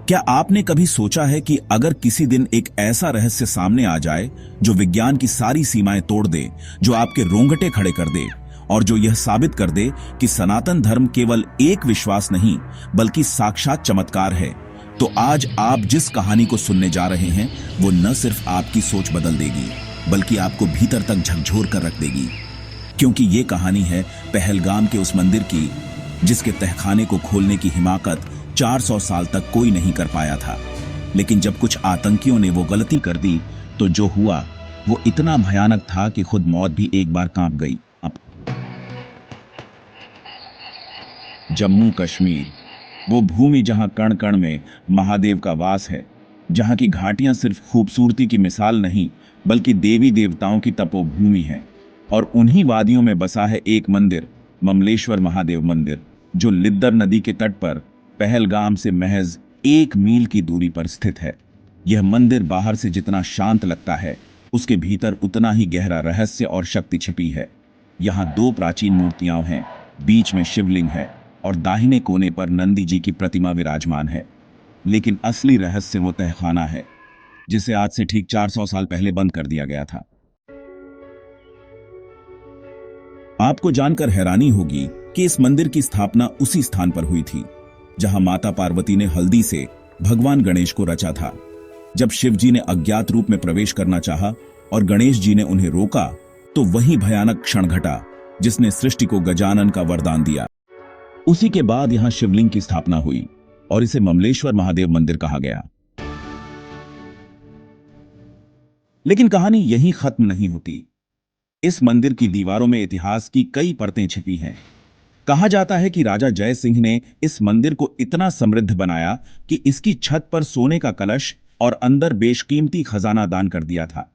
क्या आपने कभी सोचा है कि अगर किसी दिन एक ऐसा रहस्य सामने आ जाए जो विज्ञान की सारी सीमाएं तोड़ दे, जो आपके रोंगटे खड़े कर दे और जो यह साबित कर दे कि सनातन धर्म केवल एक विश्वास नहीं बल्कि साक्षात चमत्कार है, तो आज आप जिस कहानी को सुनने जा रहे हैं वो न सिर्फ आपकी सोच बदल देगी बल्कि आपको भीतर तक झकझोर कर रख देगी। क्योंकि ये कहानी है पहलगाम के उस मंदिर की जिसके तहखाने को खोलने की हिमाकत 400 साल तक कोई नहीं कर पाया था। लेकिन जब कुछ आतंकियों ने वो गलती कर दी तो जो हुआ वो इतना भयानक था कि खुद मौत भी एक बार कांप गई। जम्मू कश्मीर, वो भूमि जहां कण कण में महादेव का वास है, जहां की घाटियां सिर्फ खूबसूरती की मिसाल नहीं बल्कि देवी देवताओं की तपोभूमि है। और उन्हीं वादियों में बसा है एक मंदिर, ममलेश्वर महादेव मंदिर, जो लिद्दर नदी के तट पर पहलगाम से महज 1 मील की दूरी पर स्थित है। यह मंदिर बाहर से जितना शांत लगता है, उसके भीतर उतना ही गहरा रहस्य और शक्ति छिपी है। यहाँ 2 प्राचीन मूर्तियां हैं, बीच में शिवलिंग है और दाहिने कोने पर नंदी जी की प्रतिमा विराजमान है। लेकिन असली रहस्य वो तहखाना है जिसे आज से ठीक 400 साल पहले बंद कर दिया गया था। आपको जानकर हैरानी होगी कि इस मंदिर की स्थापना उसी स्थान पर हुई थी जहां माता पार्वती ने हल्दी से भगवान गणेश को रचा था। जब शिव जी ने अज्ञात रूप में प्रवेश करना चाहा और गणेश जी ने उन्हें रोका तो वही भयानक क्षण घटा जिसने सृष्टि को गजानन का वरदान दिया। उसी के बाद यहां शिवलिंग की स्थापना हुई और इसे ममलेश्वर महादेव मंदिर कहा गया। लेकिन कहानी यहीं खत्म नहीं होती। इस मंदिर की दीवारों में इतिहास की कई परतें छिपी हैं। कहा जाता है कि राजा जय सिंह ने इस मंदिर को इतना समृद्ध बनाया कि इसकी छत पर सोने का कलश और अंदर बेशकीमती खजाना दान कर दिया था।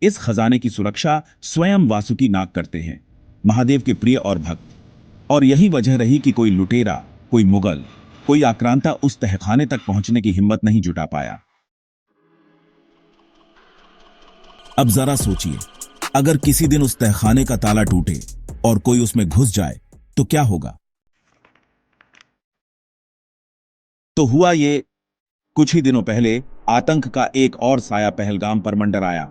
इस खजाने की सुरक्षा स्वयं वासुकी नाग करते हैं, महादेव के प्रिय और भक्त। और यही वजह रही कि कोई लुटेरा, कोई मुगल, कोई आक्रांता उस तहखाने तक पहुंचने की हिम्मत नहीं जुटा पाया। अब जरा सोचिए, अगर किसी दिन उस तहखाने का ताला टूटे और कोई उसमें घुस जाए तो क्या होगा। तो हुआ ये, कुछ ही दिनों पहले आतंक का एक और साया पहलगाम पर मंडराया।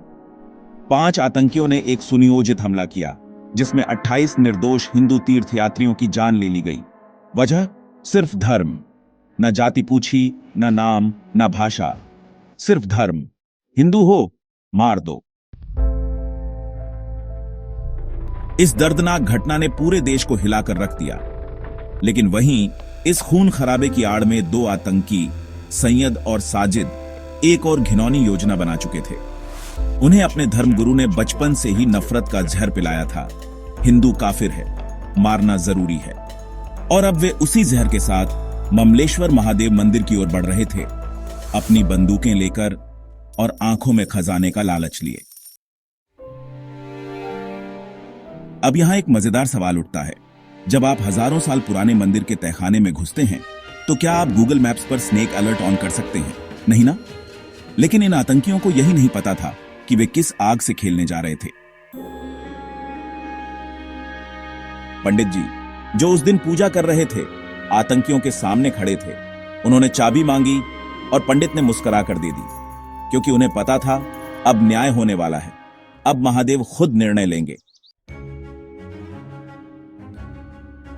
5 आतंकियों ने एक सुनियोजित हमला किया जिसमें 28 निर्दोष हिंदू तीर्थयात्रियों की जान ले ली गई। वजह सिर्फ धर्म। न जाति पूछी, न नाम, न भाषा, सिर्फ धर्म। हिंदू हो, मार दो। इस दर्दनाक घटना ने पूरे देश को हिलाकर रख दिया। लेकिन वहीं इस खून खराबे की आड़ में 2 आतंकी, सैयद और साजिद, एक और घिनौनी योजना बना चुके थे। उन्हें अपने धर्मगुरु ने बचपन से ही नफरत का जहर पिलाया था। हिंदू काफिर है, मारना जरूरी है। और अब वे उसी जहर के साथ ममलेश्वर महादेव मंदिर की ओर बढ़ रहे थे, अपनी बंदूकें लेकर और आंखों में खजाने का लालच लिए। अब यहां एक मजेदार सवाल उठता है। जब आप हजारों साल पुराने मंदिर के तहखाने में घुसते हैं तो क्या आप गूगल मैप्स पर स्नेक अलर्ट ऑन कर सकते हैं? नहीं ना? लेकिन इन आतंकियों को यही नहीं पता था कि वे किस आग से खेलने जा रहे थे। पंडित जी, जो उस दिन पूजा कर रहे थे, आतंकियों के सामने खड़े थे। उन्होंने चाबी मांगी और पंडित ने मुस्कुरा कर दे दी, क्योंकि उन्हें पता था अब न्याय होने वाला है। अब महादेव खुद निर्णय लेंगे।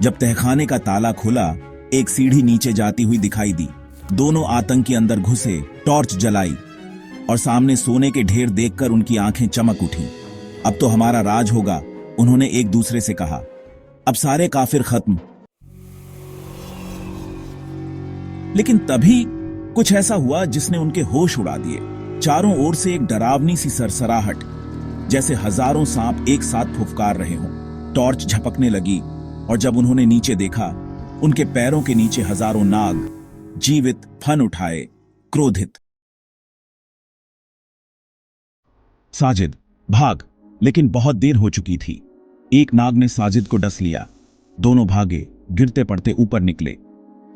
जब तहखाने का ताला खुला, एक सीढ़ी नीचे जाती हुई दिखाई दी। दोनों आतंकी अंदर घुसे, टॉर्च जलाई और सामने सोने के ढेर देखकर उनकी आंखें चमक उठी। अब तो हमारा राज होगा, उन्होंने एक दूसरे से कहा। अब सारे काफिर खत्म। लेकिन तभी कुछ ऐसा हुआ जिसने उनके होश उड़ा दिए। चारों ओर से एक डरावनी सी सरसराहट, जैसे हजारों सांप एक साथ फुफकार रहे हों। टॉर्च झपकने लगी और जब उन्होंने नीचे देखा, उनके पैरों के नीचे हजारों नाग, जीवित, फन उठाए, क्रोधित। साजिद, भाग! लेकिन बहुत देर हो चुकी थी। एक नाग ने साजिद को डस लिया। दोनों भागे, गिरते पड़ते ऊपर निकले।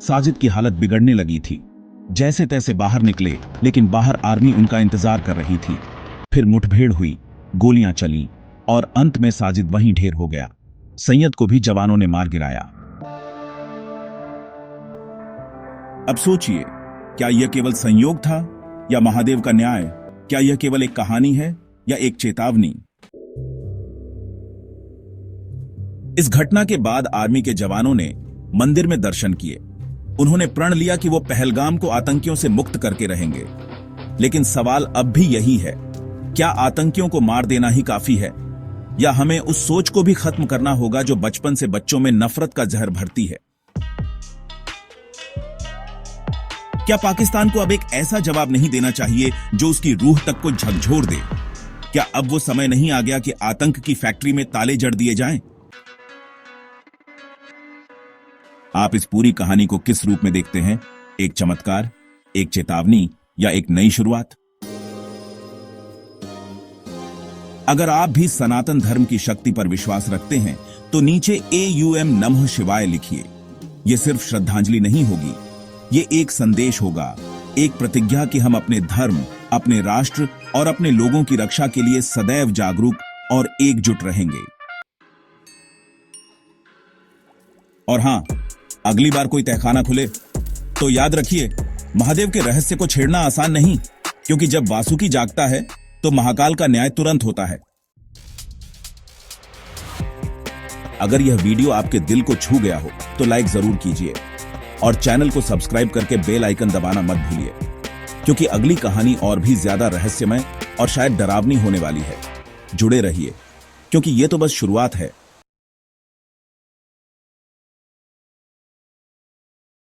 साजिद की हालत बिगड़ने लगी थी। जैसे तैसे बाहर निकले, लेकिन बाहर आर्मी उनका इंतजार कर रही थी। फिर मुठभेड़ हुई, गोलियां चलीं और अंत में साजिद वहीं ढेर हो गया। सैयद को भी जवानों ने मार गिराया। अब सोचिए, क्या यह केवल संयोग था या महादेव का न्याय? क्या यह केवल एक कहानी है या एक चेतावनी? इस घटना के बाद आर्मी के जवानों ने मंदिर में दर्शन किए। उन्होंने प्रण लिया कि वो पहलगाम को आतंकियों से मुक्त करके रहेंगे। लेकिन सवाल अब भी यही है, क्या आतंकियों को मार देना ही काफी है या हमें उस सोच को भी खत्म करना होगा जो बचपन से बच्चों में नफरत का जहर भरती है? क्या पाकिस्तान को अब एक ऐसा जवाब नहीं देना चाहिए जो उसकी रूह तक को झकझोर दे? क्या अब वो समय नहीं आ गया कि आतंक की फैक्ट्री में ताले जड़ दिए जाएं? आप इस पूरी कहानी को किस रूप में देखते हैं? एक चमत्कार, एक चेतावनी या एक नई शुरुआत? अगर आप भी सनातन धर्म की शक्ति पर विश्वास रखते हैं तो नीचे AUM नमः शिवाय लिखिए। यह सिर्फ श्रद्धांजलि नहीं होगी, ये एक संदेश होगा, एक प्रतिज्ञा कि हम अपने धर्म, अपने राष्ट्र और अपने लोगों की रक्षा के लिए सदैव जागरूक और एकजुट रहेंगे। और हां, अगली बार कोई तहखाना खुले तो याद रखिए, महादेव के रहस्य को छेड़ना आसान नहीं, क्योंकि जब वासुकी जागता है तो महाकाल का न्याय तुरंत होता है। अगर यह वीडियो आपके दिल को छू गया हो तो लाइक जरूर कीजिए और चैनल को सब्सक्राइब करके बेल आइकन दबाना मत भूलिए, क्योंकि अगली कहानी और भी ज्यादा रहस्यमय और शायद डरावनी होने वाली है। जुड़े रहिए, क्योंकि यह तो बस शुरुआत है।